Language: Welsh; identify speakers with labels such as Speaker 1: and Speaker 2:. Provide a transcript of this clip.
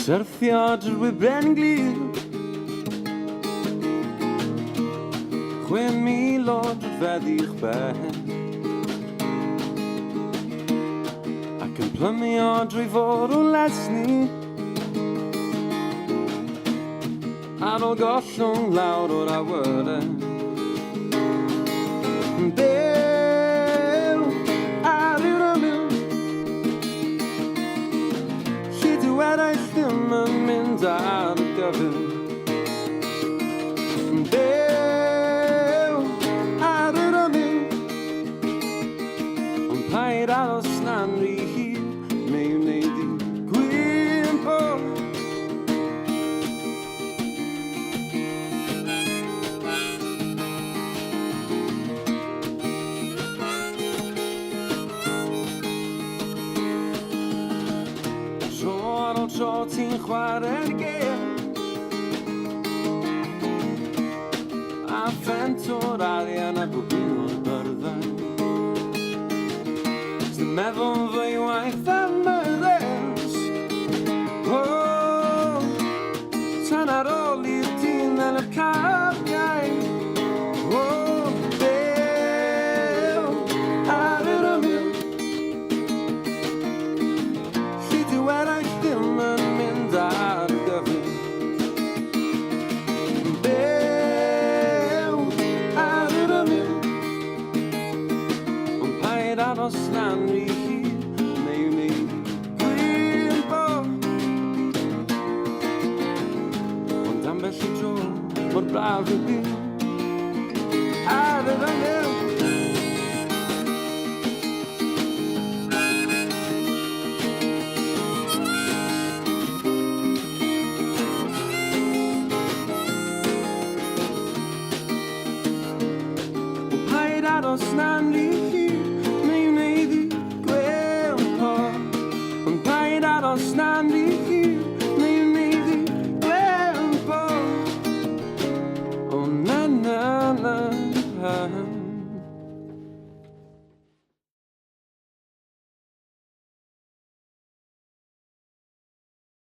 Speaker 1: Syrthio drwy ben glir 6,000 o drydfeddi'ch ben ac yn plymio drwy fwrw lesni ar ôl gollwng lawr o'r awyren byw ar yw'r ymyl lle dyw eraill ddim yn mynd ar y gyfyl byw ar yr ymyl ond paid aros na'n rhy hir neu wneud i gwympo tro ti'n chwarae'r gêm a ffent o'r arian a bwbyn o'r byrddau sy'n meddwl fy waith am yr ers tan ar ôl i'r dyn yn y cafiau byw ar yr ymyl lle dyw eraill ddim yn mynd ar y gyfyl byw ar yr ymyl ond paid aros na'n rhy hir neu wneud gwympo ond ambell i dro mor braf i byw ar yr ymyl aros na'n rhy hir